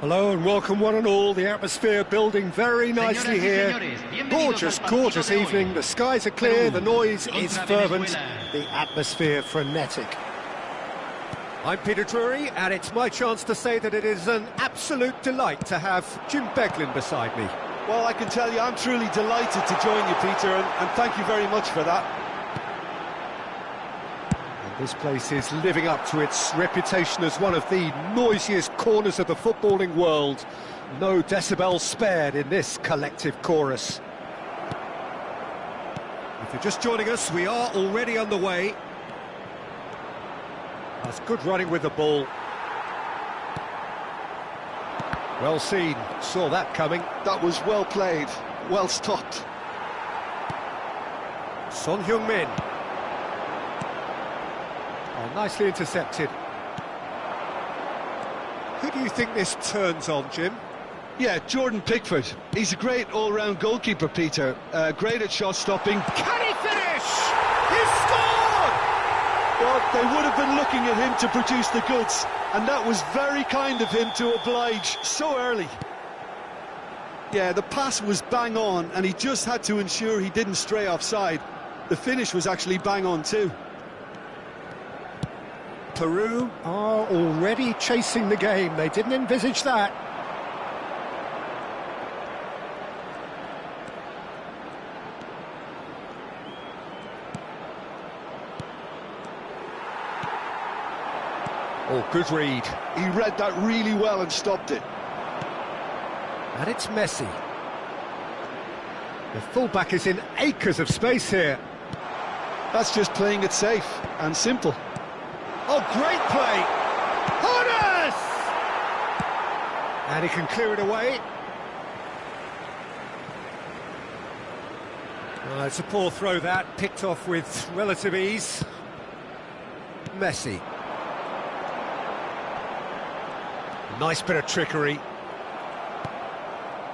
Hello and welcome one and all. The atmosphere building very nicely here. Gorgeous, gorgeous evening. The skies are clear, the noise is fervent, the atmosphere frenetic. I'm Peter Drury, and it's my chance to say that it is an absolute delight to have Jim Beglin beside me. Well, I can tell you I'm truly delighted to join you, Peter, and thank you very much for that. This place is living up to its reputation as one of the noisiest corners of the footballing world. No decibels spared in this collective chorus. If you're just joining us, we are already underway. That's good running with the ball. Well seen, saw that coming. That was well played, well stopped. Son Heung-min. Oh, nicely intercepted. Who do you think this turns on, Jim? Yeah, Jordan Pickford. He's a great all-round goalkeeper, Peter. Great at shot stopping. Can he finish? He's scored! Well, they would have been looking at him to produce the goods, and that was very kind of him to oblige so early. Yeah, the pass was bang on, and he just had to ensure he didn't stray offside. The finish was actually bang on too. Peru are already chasing the game. They didn't envisage that. Oh, good read. He read that really well and stopped it. And it's Messi. The fullback is in acres of space here. That's just playing it safe and simple. Oh, great play! Horace! And he can clear it away. It's a poor throw that, picked off with relative ease. Messi. Nice bit of trickery.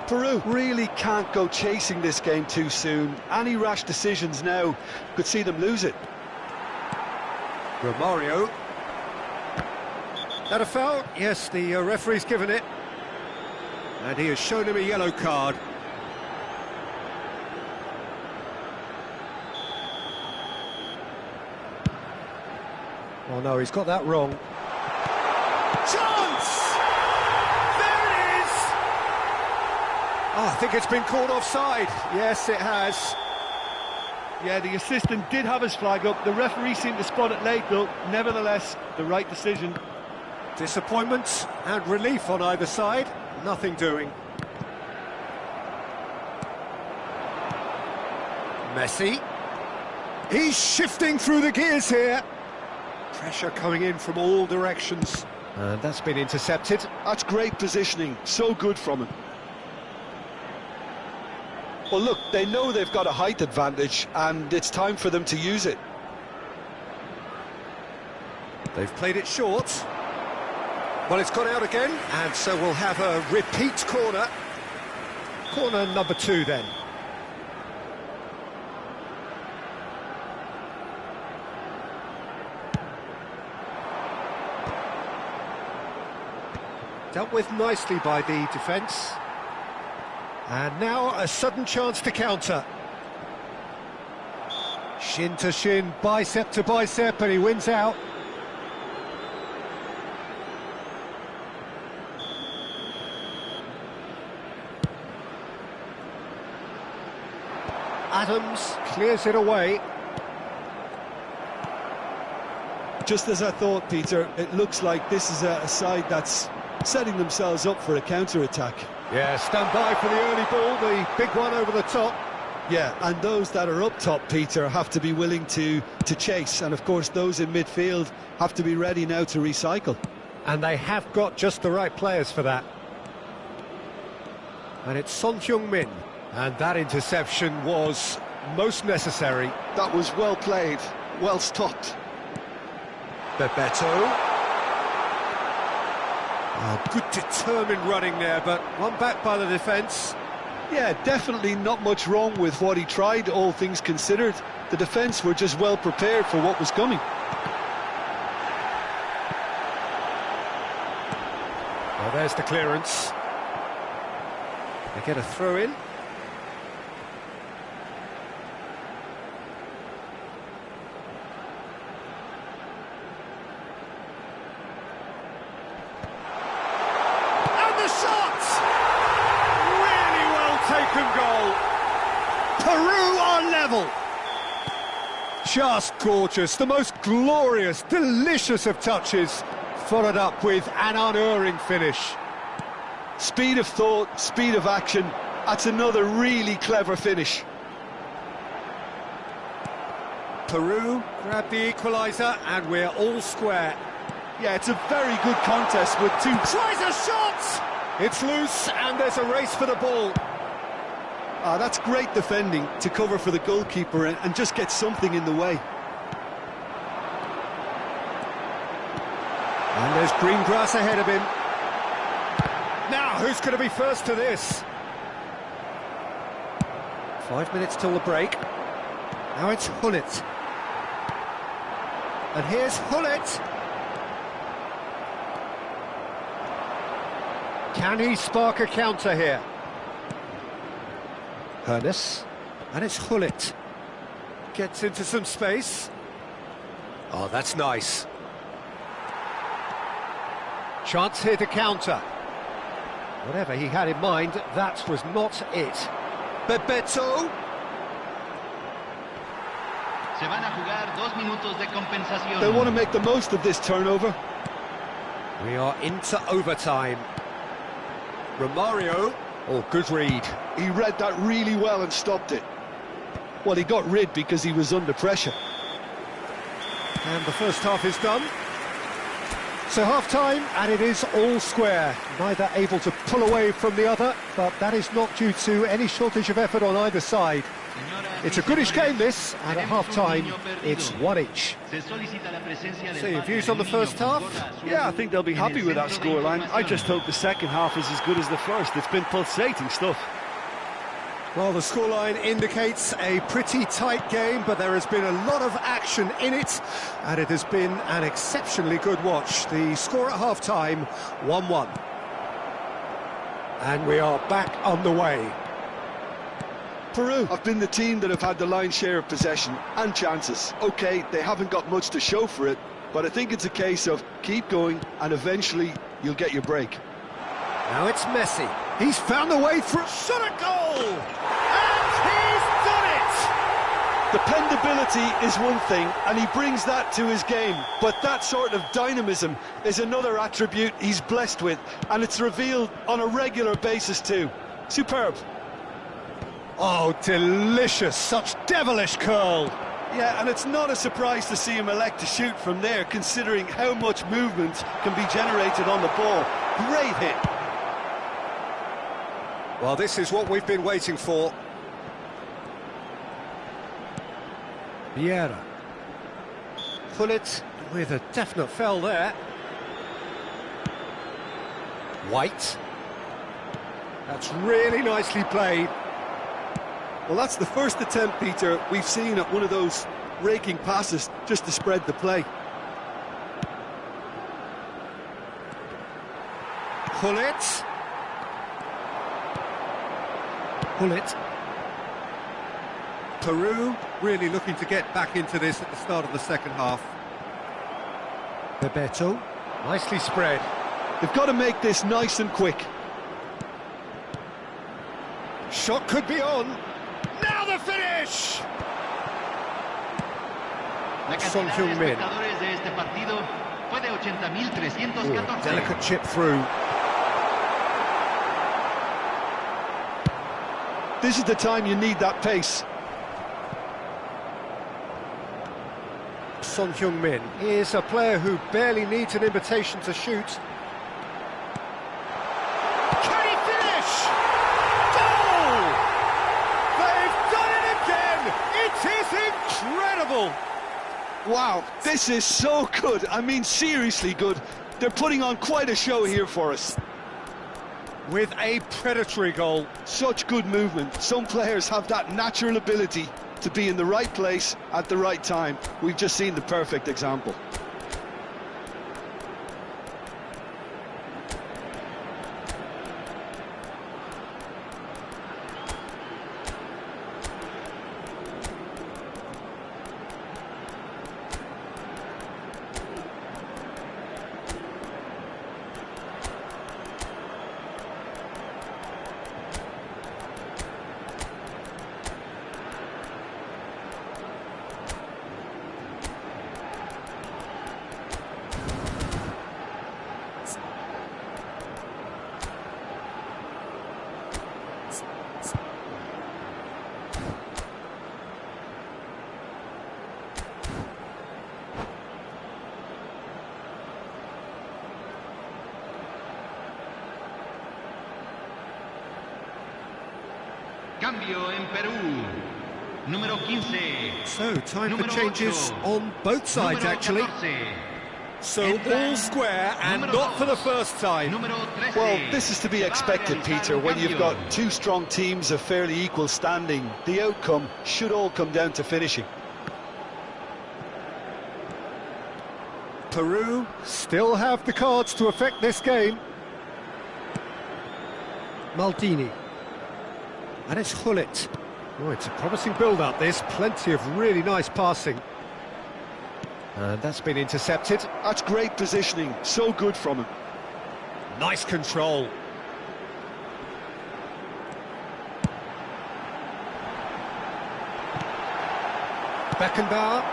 Peru really can't go chasing this game too soon. Any rash decisions now could see them lose it. Romario. That a foul? Yes, the referee's given it. And he has shown him a yellow card. Oh no, he's got that wrong. Chance! There it is! Oh, I think it's been called offside. Yes, it has. Yeah, the assistant did have his flag up. The referee seemed to spot it late, though. Nevertheless, the right decision. Disappointment and relief on either side. Nothing doing. Messi. He's shifting through the gears here. Pressure coming in from all directions. And that's been intercepted. That's great positioning. So good from him. Well, look, they know they've got a height advantage, and it's time for them to use it. They've played it short. Well, it's gone out again, and so we'll have a repeat corner. Corner number 2, then. Dealt with nicely by the defence. And now a sudden chance to counter. Shin to shin, bicep to bicep, and he wins out. Adams clears it away. Just as I thought, Peter, it looks like this is a side that's setting themselves up for a counter-attack. Yeah, stand by for the early ball, the big one over the top. Yeah, and those that are up top, Peter, have to be willing to chase. And, of course, those in midfield have to be ready now to recycle. And they have got just the right players for that. And it's Son Heung-min. And that interception was most necessary. That was well played, well stopped. Bebeto. Oh, good determined running there, but one back by the defence. Yeah, definitely not much wrong with what he tried, all things considered. The defence were just well prepared for what was coming. Well, there's the clearance. They get a throw in. And the shot! Really well taken goal. Peru are level. Just gorgeous, the most glorious, delicious of touches, followed up with an unerring finish. Speed of thought, speed of action, that's another really clever finish. Peru grab the equaliser and we're all square. Yeah, it's a very good contest with two... Tries a shot! It's loose and there's a race for the ball. That's great defending to cover for the goalkeeper and just get something in the way. And there's green grass ahead of him. Now, who's going to be first to this? 5 minutes till the break. Now it's Gullit. And here's Gullit. Can he spark a counter here? Hoeneß, and it's Gullit. Gets into some space. Oh, that's nice. Chance here to counter. Whatever he had in mind, that was not it. Bebeto. Se van a jugar 2 minutos de compensación. They want to make the most of this turnover. We are into overtime. Romario. Oh, good read. He read that really well and stopped it. Well, he got rid because he was under pressure. And the first half is done. So half-time, and it is all square. Neither able to pull away from the other, but that is not due to any shortage of effort on either side. It's a goodish game, this, and at half-time, it's one each. So your views on the first half? Yeah, I think they'll be happy with that scoreline. I just hope the second half is as good as the first. It's been pulsating stuff. Well, the scoreline indicates a pretty tight game, but there has been a lot of action in it, and it has been an exceptionally good watch. The score at half-time, 1-1. And we are back on the way. Peru have been the team that have had the lion's share of possession and chances. OK, they haven't got much to show for it, but I think it's a case of keep going and eventually you'll get your break. Now it's Messi. He's found a way through. Shot a goal! And he's done it! Dependability is one thing, and he brings that to his game, but that sort of dynamism is another attribute he's blessed with, and it's revealed on a regular basis too. Superb. Oh, delicious, such devilish curl. Yeah, and it's not a surprise to see him elect to shoot from there, considering how much movement can be generated on the ball. Great hit. Well, this is what we've been waiting for. Vieira. Gullit with a definite foul there. White. That's really nicely played. Well, that's the first attempt, Peter, we've seen at one of those raking passes just to spread the play. Gullit. Gullit. Peru really looking to get back into this at the start of the second half. Bebeto. Nicely spread. They've got to make this nice and quick. Shot could be on. Now the finish! Son Heung-min. Delicate chip through. This is the time you need that pace. Son Heung-min is a player who barely needs an invitation to shoot. Can he finish? Goal! They've done it again! It is incredible! Wow, this is so good. I mean, seriously good. They're putting on quite a show here for us. With a predatory goal. Such good movement. Some players have that natural ability to be in the right place at the right time. We've just seen the perfect example. Cambio en Perú. Número 15. So, time for Número changes 8. on both sides, Número actually. 14. So, Entran all square and número not for the 2. first time. Número 13. Well, this is to be Se va a expected, realizar Peter, un when you've cambio. got two strong teams of fairly equal standing. The outcome should all come down to finishing. Peru still have the cards to affect this game. Maldini. And it's Hullet. Oh, it's a promising build-up, this. Plenty of really nice passing. And that's been intercepted. That's great positioning, so good from him. Nice control. Beckenbauer.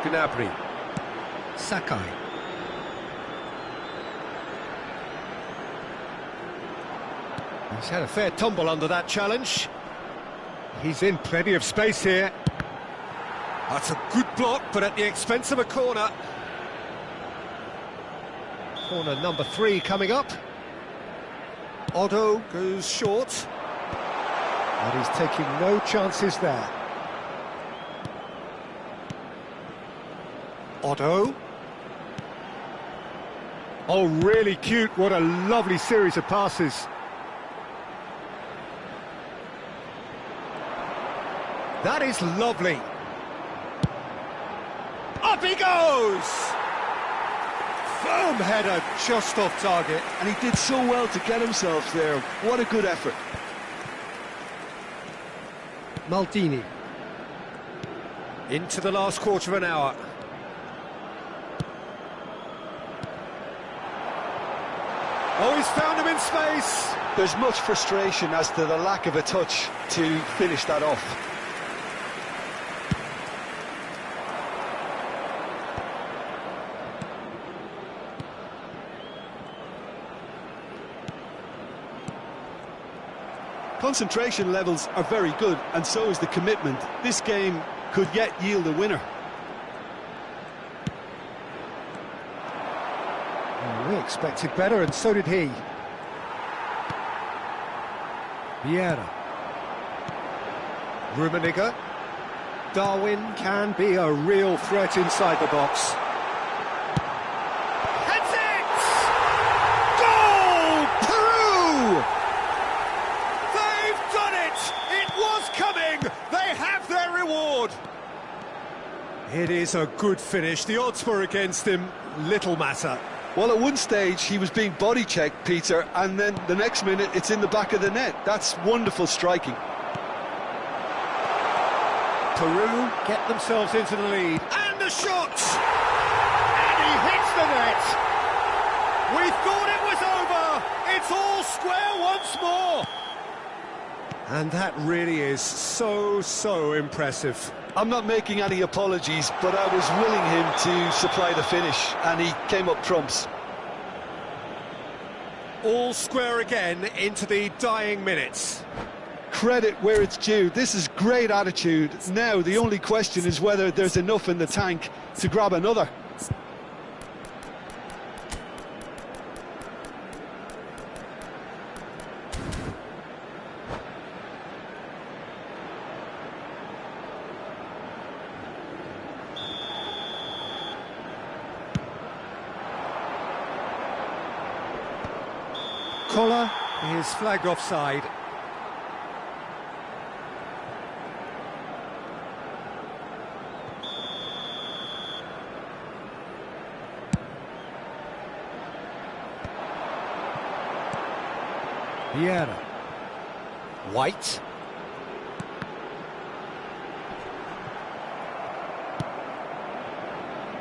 Gnabry. Sakai. He's had a fair tumble under that challenge. He's in plenty of space here. That's a good block, but at the expense of a corner. Corner number 3 coming up. Otto goes short. And he's taking no chances there. Otto. Oh, really cute. What a lovely series of passes. That is lovely. Up he goes! Firm header, just off target. And he did so well to get himself there. What a good effort. Maldini. Into the last quarter of an hour. Oh, he's found him in space. There's much frustration as to the lack of a touch to finish that off. Concentration levels are very good, and so is the commitment. This game could yet yield a winner. Oh, we expected better, and so did he. Vieira. Rummenigge. Darwin can be a real threat inside the box. Heads it! Goal! Peru! They've done it! It was coming! They have their reward! It is a good finish. The odds were against him. Little matter. Well, at one stage he was being body-checked, Peter, and then the next minute it's in the back of the net. That's wonderful striking. Peru get themselves into the lead. And the shot! And he hits the net! We thought it was over! It's all square once more! And that really is so impressive. I'm not making any apologies, but I was willing him to supply the finish, and he came up trumps. All square again into the dying minutes. Credit where it's due. This is great attitude. Now the only question is whether there's enough in the tank to grab another. Koller is flagged offside. Vieira. White.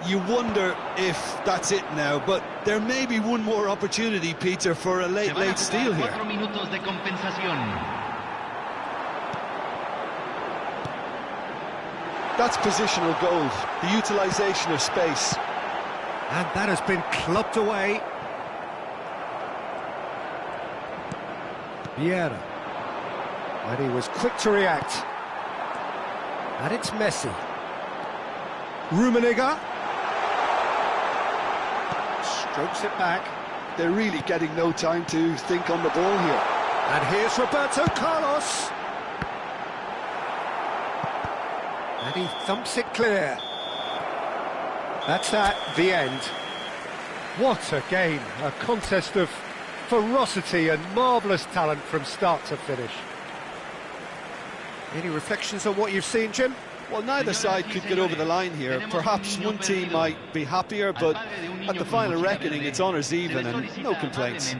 You wonder if that's it now, but there may be one more opportunity, Peter, for a late steal here. 4 minutos de compensación. That's positional goal, the utilisation of space. And that has been clubbed away. Vieira. And he was quick to react. And it's Messi. Rummenigge. Strokes it back. They're really getting no time to think on the ball here. And here's Roberto Carlos. And he thumps it clear. That's that, the end. What a game, a contest of ferocity and marvellous talent from start to finish. Any reflections on what you've seen, Jim? Well, neither side could get over the line here. Perhaps one team might be happier, but at the final reckoning, it's honours even and no complaints.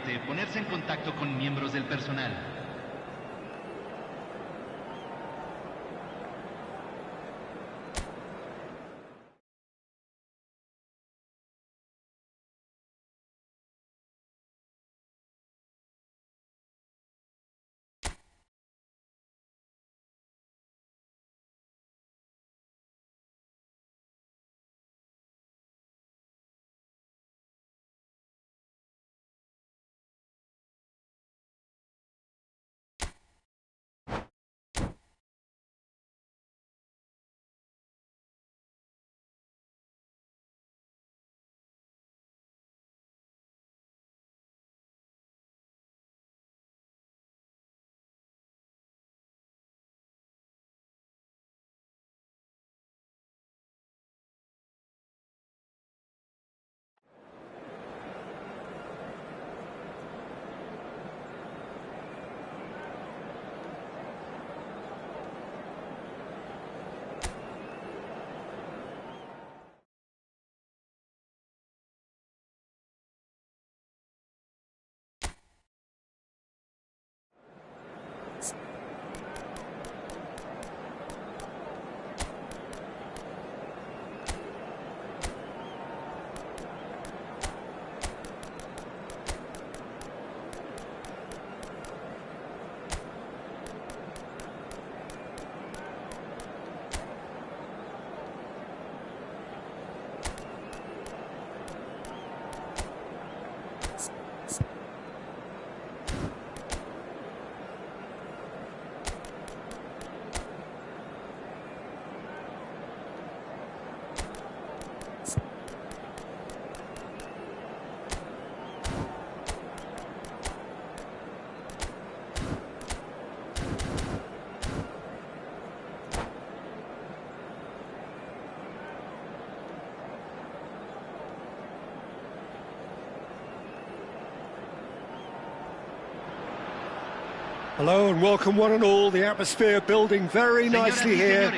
Hello and welcome one and all. The atmosphere building very nicely here.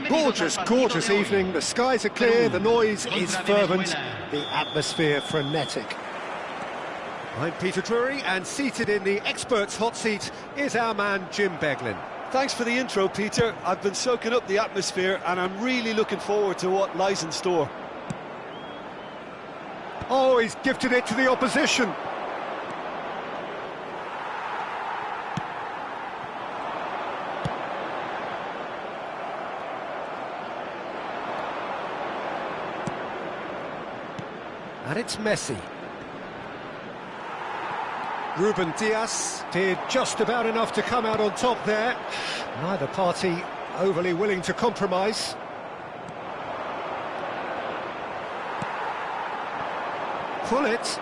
Gorgeous, gorgeous evening. The skies are clear, the noise is fervent, the atmosphere frenetic. I'm Peter Drury, and seated in the experts' hot seat is our man Jim Beglin. Thanks for the intro, Peter. I've been soaking up the atmosphere and I'm really looking forward to what lies in store. Oh, he's gifted it to the opposition. And it's Messi. Ruben Dias did just about enough to come out on top there. Neither party overly willing to compromise. Gullit.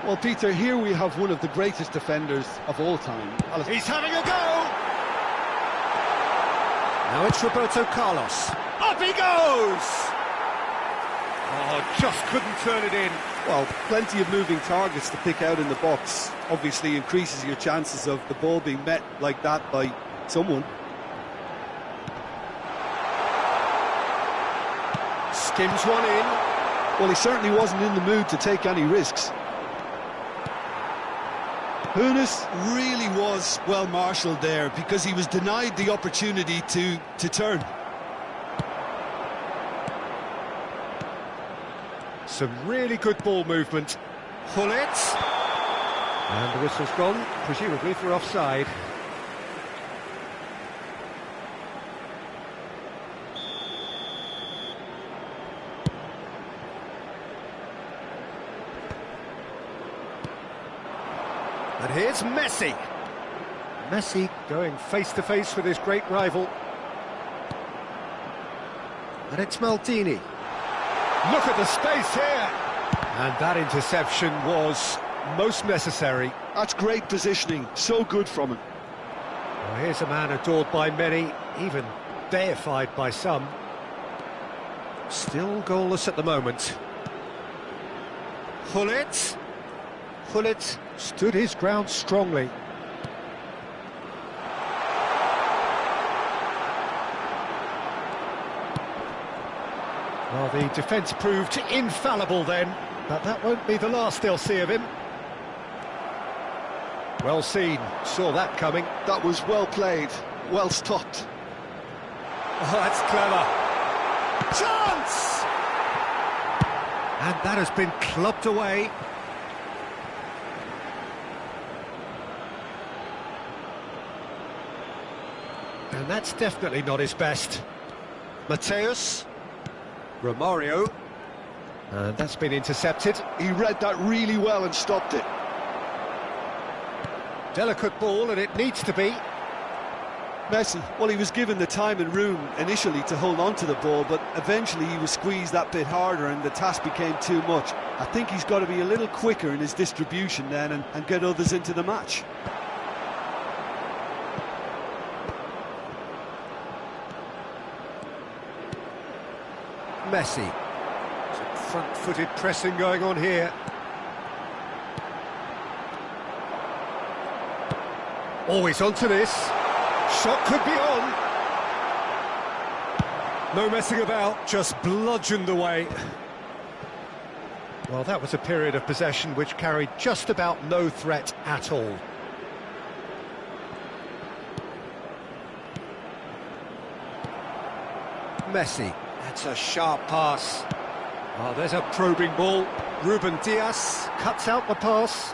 Well, Peter, here we have one of the greatest defenders of all time. He's having a go! Now it's Roberto Carlos. Up he goes! Oh, just couldn't turn it in. Well, plenty of moving targets to pick out in the box. Obviously increases your chances of the ball being met like that by someone. Skims one in. Well, he certainly wasn't in the mood to take any risks. Hoeneß really was well marshalled there because he was denied the opportunity to turn. Some really good ball movement. Gullit. And the whistle's gone, presumably for offside. And here's Messi. Messi going face-to-face with his great rival. And it's Maldini. Look at the space here! And that interception was most necessary. That's great positioning, so good from him. Well, here's a man adored by many, even deified by some. Still goalless at the moment. Gullit. Gullit stood his ground strongly. Well, the defence proved infallible then, but that won't be the last they'll see of him. Well seen, saw that coming. That was well played, well stopped. Oh, that's clever. Chance! And that has been clubbed away. And that's definitely not his best. Mateus. Romario. And that's been intercepted. He read that really well and stopped it. Delicate ball, and it needs to be. Messi, well, he was given the time and room initially to hold on to the ball, but eventually he was squeezed that bit harder and the task became too much. I think he's got to be a little quicker in his distribution then and get others into the match. Messi. Some front-footed pressing going on here. Always onto this. Shot could be on. No messing about, just bludgeoned away. Well, that was a period of possession which carried just about no threat at all. Messi. That's a sharp pass. Oh, there's a probing ball. Ruben Dias cuts out the pass.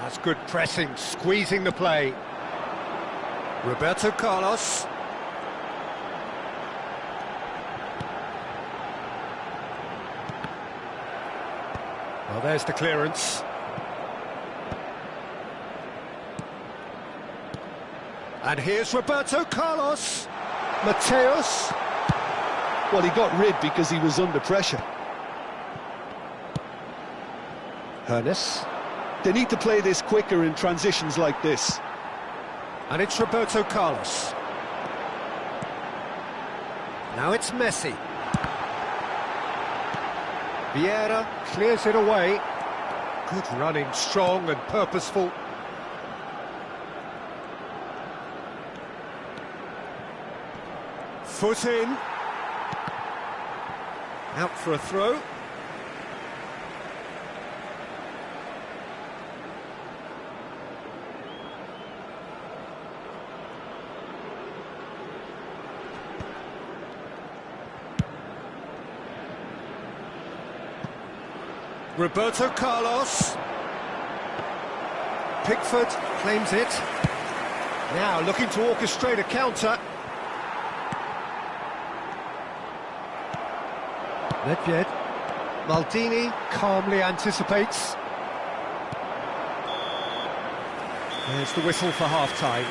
That's good pressing, squeezing the play. Roberto Carlos. Well, there's the clearance. And here's Roberto Carlos. Mateus. Well, he got rid because he was under pressure. Hernes. They need to play this quicker in transitions like this. And it's Roberto Carlos. Now it's Messi. Vieira clears it away. Good running, strong and purposeful. Foot in. Out for a throw. Roberto Carlos. Pickford claims it. Now looking to orchestrate a counter. Nedved. Maldini calmly anticipates. There's the whistle for half-time.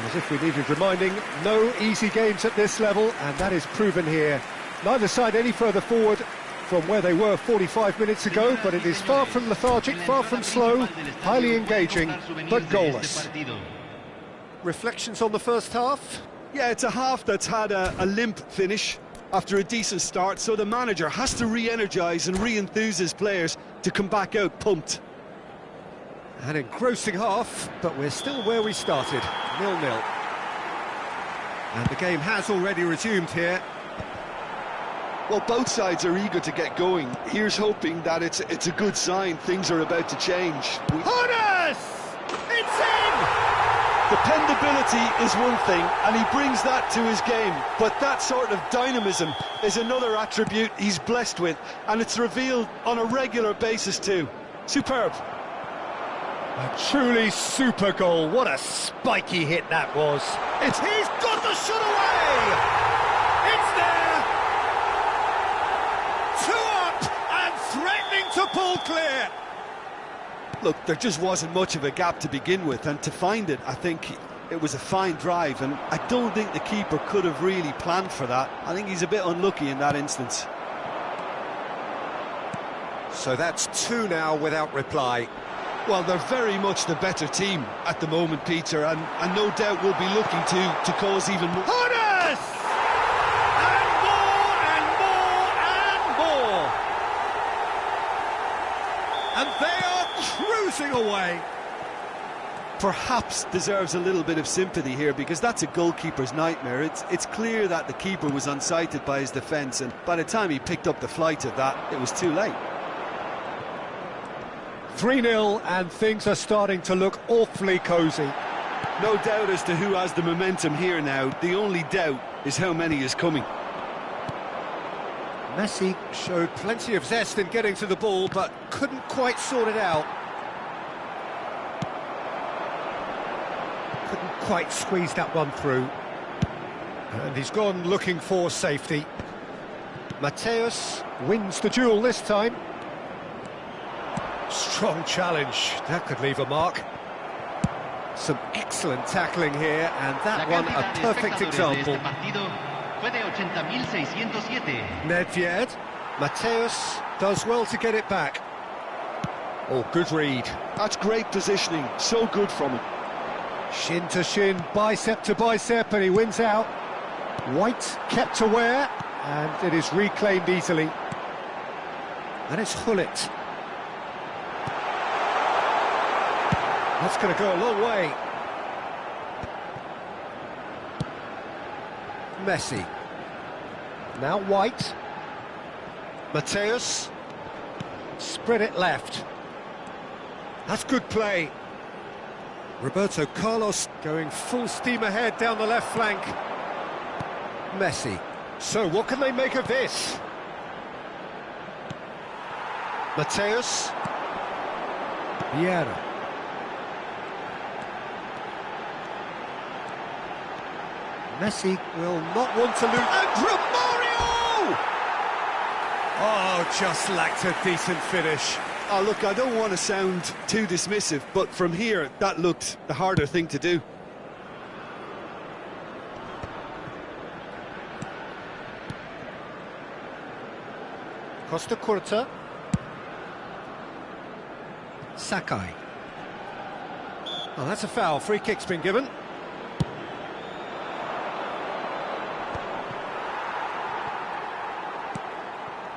As if we needed reminding, no easy games at this level, and that is proven here. Neither side any further forward from where they were 45 minutes ago, but it is far from lethargic, far from slow, highly engaging, but goalless. Reflections on the first half? Yeah, it's a half that's had a limp finish after a decent start, so the manager has to re-energise and re-enthuse his players to come back out pumped. An engrossing half, but we're still where we started, 0-0. And the game has already resumed here. Well, both sides are eager to get going. Here's hoping that it's a good sign. Things are about to change. Hernes! It's in! Dependability is one thing, and he brings that to his game. But that sort of dynamism is another attribute he's blessed with, and it's revealed on a regular basis too. Superb. A truly super goal. What a spiky hit that was. He's got the shot away! It's there! 2 up and threatening to pull clear. Look, there just wasn't much of a gap to begin with, and to find it, I think it was a fine drive, and I don't think the keeper could have really planned for that. I think he's a bit unlucky in that instance. So that's 2 now without reply. Well, they're very much the better team at the moment, Peter, and no doubt will be looking to cause even more. Horace! And more! And they are cruising away. Perhaps deserves a little bit of sympathy here, because that's a goalkeeper's nightmare. It's clear that the keeper was unsighted by his defence, and by the time he picked up the flight of that, it was too late. 3-0, and things are starting to look awfully cosy. No doubt as to who has the momentum here now. The only doubt is how many is coming. Messi showed plenty of zest in getting to the ball, but couldn't quite sort it out. Couldn't quite squeeze that one through. And he's gone looking for safety. Mateus wins the duel this time. Strong challenge, that could leave a mark. Some excellent tackling here, and that one a perfect example. Nedved, Mateus does well to get it back. Oh, good read. That's great positioning, so good from him. Shin to shin, bicep to bicep, and he wins out. White kept aware, and it is reclaimed easily. And it's Hullet. That's going to go a long way. Messi. Now White. Mateus. Spread it left. That's good play. Roberto Carlos going full steam ahead down the left flank. Messi. So what can they make of this? Mateus. Vieira. Messi will not want to lose. And Romario! Oh, just lacked a decent finish. Oh, look, I don't want to sound too dismissive, but from here, that looked the harder thing to do. Costa Curta. Sakai. Oh, that's a foul. Free kick's been given.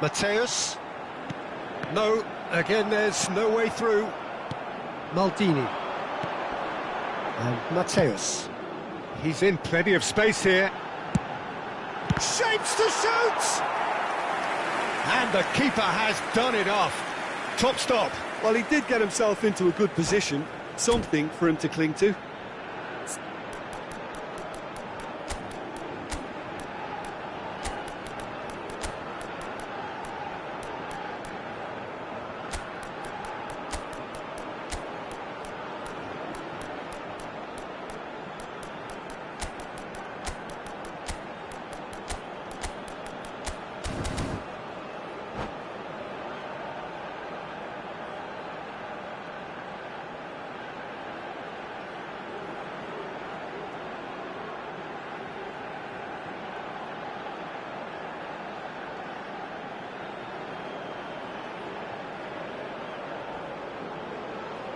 Mateus. No, again there's no way through. Maldini. And Mateus. He's in plenty of space here. Shapes to shoot! And the keeper has done it off. Top stop. Well, he did get himself into a good position, something for him to cling to.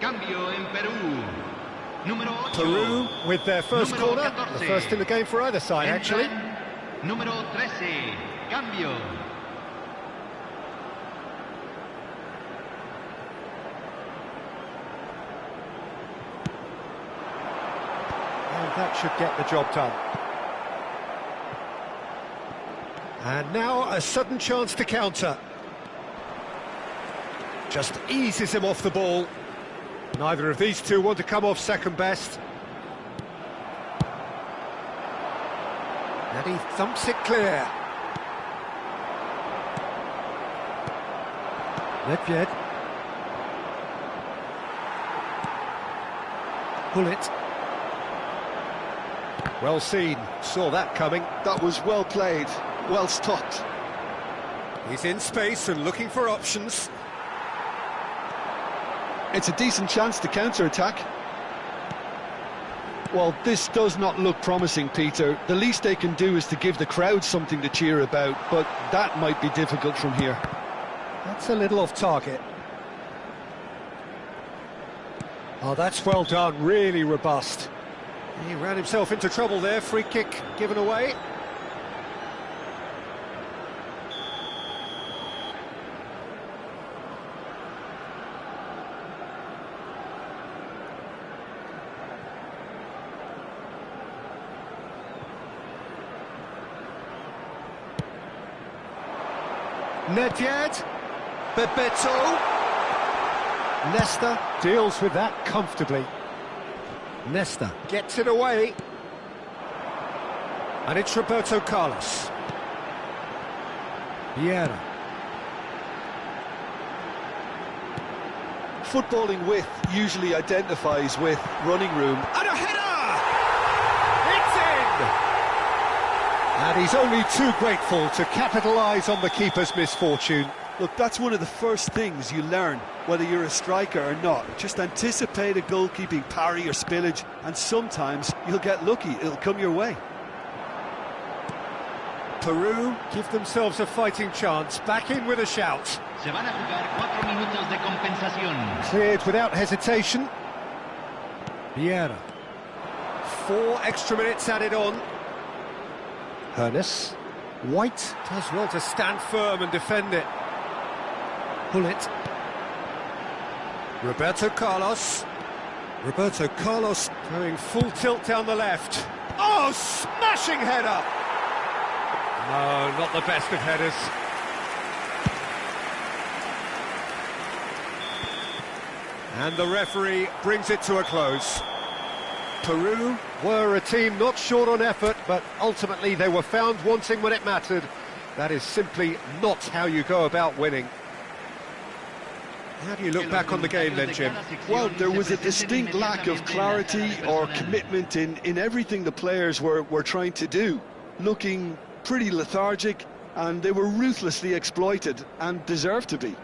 Cambio en Perú. Número 8. Peru with their first Número corner, 14. the first in the game for either side, actually. Número 13. Cambio. And that should get the job done. And now a sudden chance to counter. Just eases him off the ball. Neither of these two want to come off second best. And he thumps it clear. Nedved. Hullet. Well seen, saw that coming. That was well played, well stopped. He's in space and looking for options. It's a decent chance to counter-attack. Well, this does not look promising, Peter. The least they can do is to give the crowd something to cheer about, but that might be difficult from here. That's a little off target. Oh, that's well done, really robust. He ran himself into trouble there, free kick given away. Nedved, Bebeto, Nesta deals with that comfortably. Nesta gets it away, and it's Roberto Carlos. Vieira. Footballing width usually identifies with running room. And a header! It's in! And he's only too grateful to capitalise on the keeper's misfortune. Look, that's one of the first things you learn, whether you're a striker or not. Just anticipate a goalkeeping parry or spillage, and sometimes you'll get lucky, it'll come your way. Peru give themselves a fighting chance, back in with a shout. Se van a jugar 4 minutos de compensación. Cleared without hesitation. Vieira. 4 extra minutes added on. Hernes. White does well to stand firm and defend it. Bullet. Roberto Carlos. Roberto Carlos going full tilt down the left. Oh, smashing header! No, not the best of headers. And the referee brings it to a close. Peru were a team not short on effort, but ultimately they were found wanting when it mattered. That is simply not how you go about winning. How do you look back on the game then, Jim? Well, there was a distinct lack of clarity or commitment in everything the players were trying to do. Looking pretty lethargic, and they were ruthlessly exploited and deserved to be.